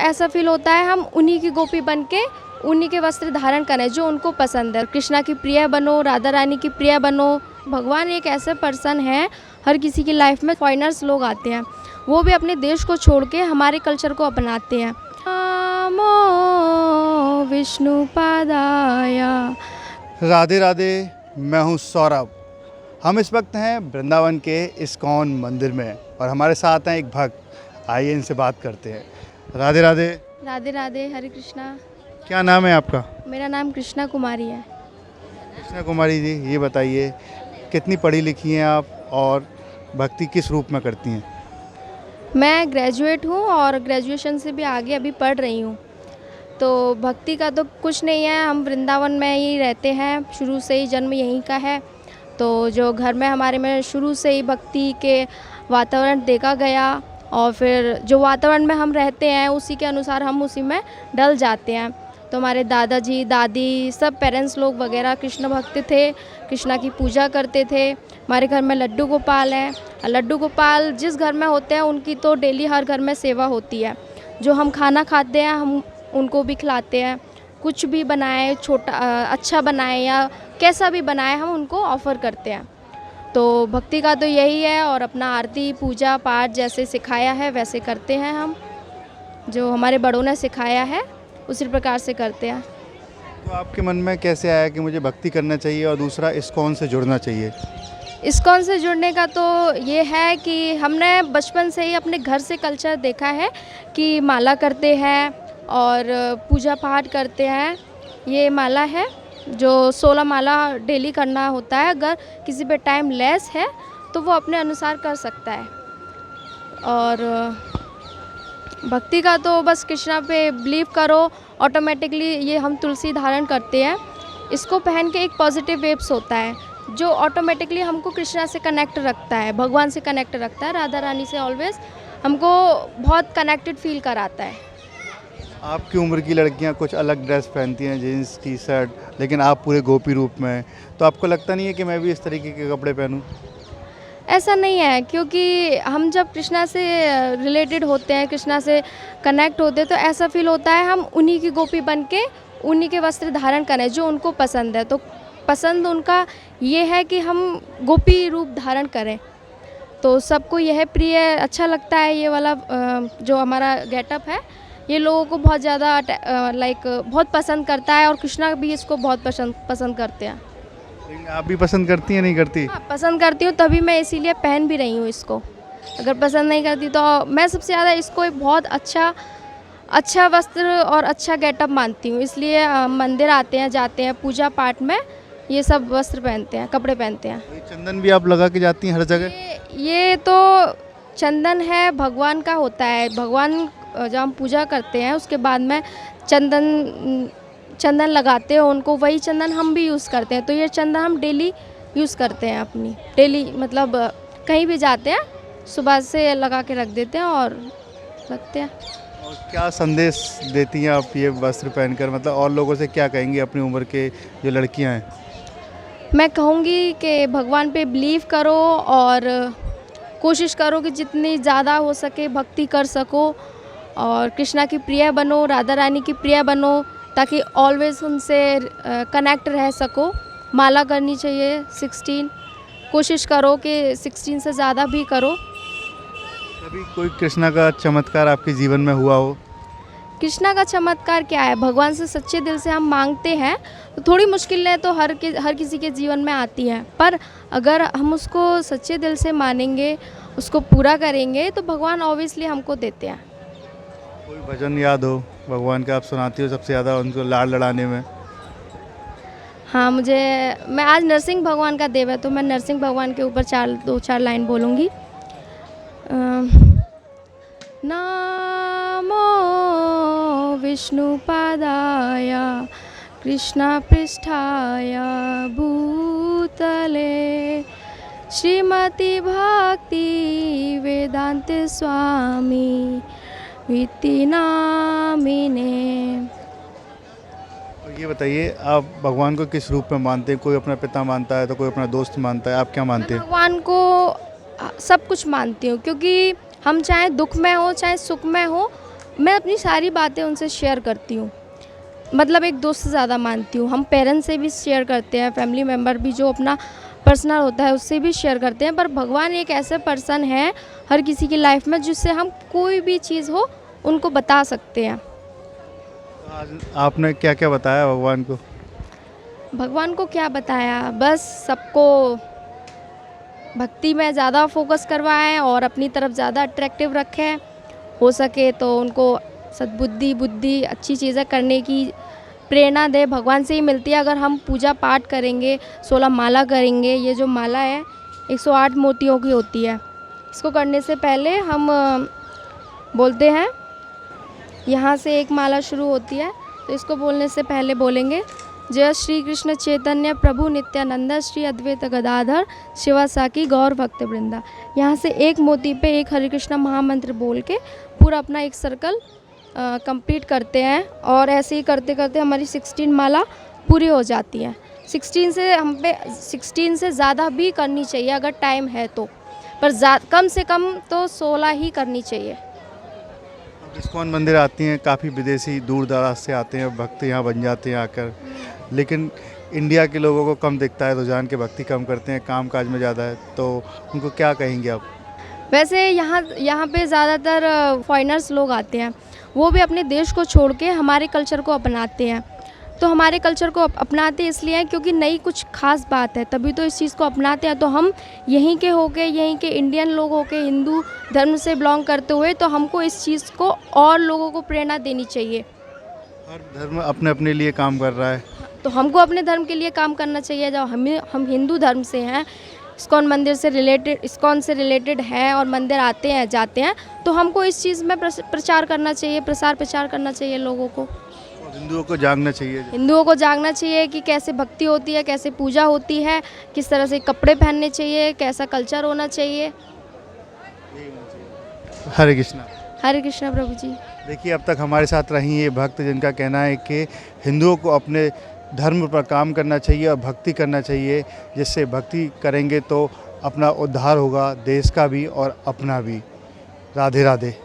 ऐसा फील होता है हम उन्हीं की गोपी बन के उन्हीं के वस्त्र धारण करें जो उनको पसंद है। कृष्णा की प्रिय बनो, राधा रानी की प्रिय बनो। भगवान एक ऐसे पर्सन है, हर किसी की लाइफ में फॉरेनर्स लोग आते हैं, वो भी अपने देश को छोड़ के हमारे कल्चर को अपनाते हैं। नमो विष्णु पादाया। राधे राधे, मैं हूँ सौरभ। हम इस वक्त हैं वृंदावन के इस्कॉन मंदिर में और हमारे साथ हैं एक भक्त। आइए इनसे बात करते हैं। राधे राधे। राधे राधे, हरे कृष्णा। क्या नाम है आपका? मेरा नाम कृष्णा कुमारी है। कृष्णा कुमारी जी, ये बताइए कितनी पढ़ी लिखी हैं आप और भक्ति किस रूप में करती हैं? मैं ग्रेजुएट हूँ और ग्रेजुएशन से भी आगे अभी पढ़ रही हूँ। तो भक्ति का तो कुछ नहीं है, हम वृंदावन में ही रहते हैं, शुरू से ही जन्म यहीं का है। तो जो घर में हमारे में शुरू से ही भक्ति के वातावरण देखा गया और फिर जो वातावरण में हम रहते हैं उसी के अनुसार हम उसी में ढल जाते हैं। तो हमारे दादाजी दादी सब पेरेंट्स लोग वगैरह कृष्ण भक्त थे, कृष्णा की पूजा करते थे। हमारे घर में लड्डू गोपाल हैं। लड्डू गोपाल जिस घर में होते हैं उनकी तो डेली हर घर में सेवा होती है। जो हम खाना खाते हैं हम उनको भी खिलाते हैं। कुछ भी बनाए, छोटा अच्छा बनाए या कैसा भी बनाए, हम उनको ऑफ़र करते हैं। तो भक्ति का तो यही है और अपना आरती पूजा पाठ जैसे सिखाया है वैसे करते हैं हम। जो हमारे बड़ों ने सिखाया है उसी प्रकार से करते हैं। तो आपके मन में कैसे आया कि मुझे भक्ति करना चाहिए और दूसरा इस्कॉन से जुड़ना चाहिए? इस्कॉन से जुड़ने का तो ये है कि हमने बचपन से ही अपने घर से कल्चर देखा है कि माला करते हैं और पूजा पाठ करते हैं। ये माला है जो 16 माला डेली करना होता है। अगर किसी पे टाइम लेस है तो वो अपने अनुसार कर सकता है। और भक्ति का तो बस कृष्णा पे बिलीव करो, ऑटोमेटिकली ये हम तुलसी धारण करते हैं, इसको पहन के एक पॉजिटिव वेव्स होता है जो ऑटोमेटिकली हमको कृष्णा से कनेक्ट रखता है, भगवान से कनेक्ट रखता है, राधा रानी से ऑलवेज हमको बहुत कनेक्टेड फील कराता है। आपकी उम्र की लड़कियां कुछ अलग ड्रेस पहनती हैं, जीन्स टी शर्ट, लेकिन आप पूरे गोपी रूप में हैं। तो आपको लगता नहीं है कि मैं भी इस तरीके के कपड़े पहनूं? ऐसा नहीं है, क्योंकि हम जब कृष्णा से रिलेटेड होते हैं, कृष्णा से कनेक्ट होते हैं तो ऐसा फील होता है हम उन्हीं की गोपी बन के उन्हीं के वस्त्र धारण करें जो उनको पसंद है। तो पसंद उनका ये है कि हम गोपी रूप धारण करें। तो सबको यह प्रिय अच्छा लगता है। ये वाला जो हमारा गेटअप है ये लोगों को बहुत ज़्यादा बहुत पसंद करता है और कृष्णा भी इसको बहुत पसंद करते हैं। लेकिन आप भी पसंद करती हैं, नहीं करती? हाँ, पसंद करती हूँ, तभी मैं इसीलिए पहन भी रही हूँ इसको। अगर पसंद नहीं करती तो मैं सबसे ज़्यादा इसको एक बहुत अच्छा वस्त्र और अच्छा गेटअप मानती हूँ। इसलिए मंदिर आते हैं, जाते हैं, पूजा पाठ में ये सब वस्त्र पहनते हैं, कपड़े पहनते हैं। ये चंदन भी आप लगा के जाती हैं हर जगह? ये तो चंदन है, भगवान का होता है। भगवान जब हम पूजा करते हैं उसके बाद में चंदन लगाते हैं उनको, वही चंदन हम भी यूज़ करते हैं। तो ये चंदन हम डेली यूज़ करते हैं, अपनी डेली मतलब कहीं भी जाते हैं सुबह से लगा के रख देते हैं और रखते हैं। और क्या संदेश देती हैं आप ये वस्त्र पहनकर? मतलब और लोगों से क्या कहेंगी अपनी उम्र के जो लड़कियां हैं? मैं कहूँगी कि भगवान पे बिलीव करो और कोशिश करो कि जितनी ज़्यादा हो सके भक्ति कर सको और कृष्णा की प्रिय बनो, राधा रानी की प्रिय बनो, ताकि ऑलवेज उनसे कनेक्ट रह सको। माला करनी चाहिए 16, कोशिश करो कि 16 से ज़्यादा भी करो। कभी कोई कृष्णा का चमत्कार आपके जीवन में हुआ हो? कृष्णा का चमत्कार क्या है? भगवान से सच्चे दिल से हम मांगते हैं तो थोड़ी मुश्किलें तो हर किसी के जीवन में आती हैं, पर अगर हम उसको सच्चे दिल से मानेंगे, उसको पूरा करेंगे तो भगवान ऑब्वियसली हमको देते हैं। कोई भजन याद हो भगवान का आप सुनाती हो सबसे ज़्यादा उनको लाड़ लड़ाने में? हाँ, मैं आज नरसिंह भगवान का देव है तो मैं नरसिंह भगवान के ऊपर 2-4 लाइन बोलूँगी। नमो विष्णु पादाय कृष्णा पृष्ठाय भूतले श्रीमती भक्ति वेदांत स्वामी वित्ति नामिने। और ये बताइए आप भगवान को किस रूप में मानते हैं? कोई अपना पिता मानता है तो कोई अपना दोस्त मानता है, आप क्या मानते मैं हैं? भगवान को सब कुछ मानती हूँ, क्योंकि हम चाहे दुख में हो चाहे सुख में हो मैं अपनी सारी बातें उनसे शेयर करती हूँ, मतलब एक दोस्त से ज़्यादा मानती हूँ। हम पेरेंट्स से भी शेयर करते हैं, फैमिली मेम्बर भी जो अपना पर्सनल होता है उससे भी शेयर करते हैं। पर भगवान एक ऐसे पर्सन है हर किसी की लाइफ में जिससे हम कोई भी चीज़ हो उनको बता सकते हैं। आज आपने क्या क्या बताया भगवान को? भगवान को क्या बताया, बस सबको भक्ति में ज़्यादा फोकस करवाएं और अपनी तरफ ज़्यादा अट्रैक्टिव रखें। हो सके तो उनको सद्बुद्धि बुद्धि अच्छी चीज़ें करने की प्रेरणा दे, भगवान से ही मिलती है। अगर हम पूजा पाठ करेंगे, 16 माला करेंगे, ये जो माला है 108 मोतियों की होती है। इसको करने से पहले हम बोलते हैं, यहाँ से एक माला शुरू होती है तो इसको बोलने से पहले बोलेंगे जय श्री कृष्ण चैतन्य प्रभु नित्यानंद श्री अद्वैत गदाधर शिवासाकी गौर भक्त वृंदा। यहाँ से एक मोती पे एक हरे कृष्ण महामंत्र बोल के पूरा अपना एक सर्कल कंप्लीट करते हैं। और ऐसे ही करते करते हमारी 16 माला पूरी हो जाती है। 16 से ज़्यादा भी करनी चाहिए अगर टाइम है तो, पर कम से कम तो 16 ही करनी चाहिए। इस्कॉन मंदिर आती हैं, काफ़ी विदेशी दूर दराज से आते हैं, भक्त यहाँ बन जाते हैं आकर, लेकिन इंडिया के लोगों को कम दिखता है, रुझान के भक्ति कम करते हैं, काम काज में ज़्यादा है, तो उनको क्या कहेंगे आप? वैसे यहाँ पे ज़्यादातर फॉरेनर्स लोग आते हैं, वो भी अपने देश को छोड़ के हमारे कल्चर को अपनाते हैं। तो हमारे कल्चर को अपनाते इसलिए हैं क्योंकि नई कुछ खास बात है, तभी तो इस चीज़ को अपनाते हैं। तो हम यहीं के होके, यहीं के इंडियन लोग होके, हिंदू धर्म से बिलोंग करते हुए, तो हमको इस चीज़ को और लोगों को प्रेरणा देनी चाहिए। हर धर्म अपने अपने लिए काम कर रहा है, तो हमको अपने धर्म के लिए काम करना चाहिए। जब हम हिंदू धर्म से हैं, इस्कॉन से रिलेटेड हैं और मंदिर आते हैं जाते हैं, तो हमको इस चीज़ में प्रचार करना चाहिए, प्रचार करना चाहिए लोगों को। हिंदुओं को जागना चाहिए। हिंदुओं को जागना चाहिए कि कैसे भक्ति होती है, कैसे पूजा होती है, किस तरह से कपड़े पहनने चाहिए, कैसा कल्चर होना चाहिए। हरे कृष्णा। हरे कृष्णा प्रभु जी। देखिए, अब तक हमारे साथ रही ये भक्त जिनका कहना है कि हिंदुओं को अपने धर्म पर काम करना चाहिए और भक्ति करना चाहिए, जिससे भक्ति करेंगे तो अपना उद्धार होगा, देश का भी और अपना भी। राधे राधे।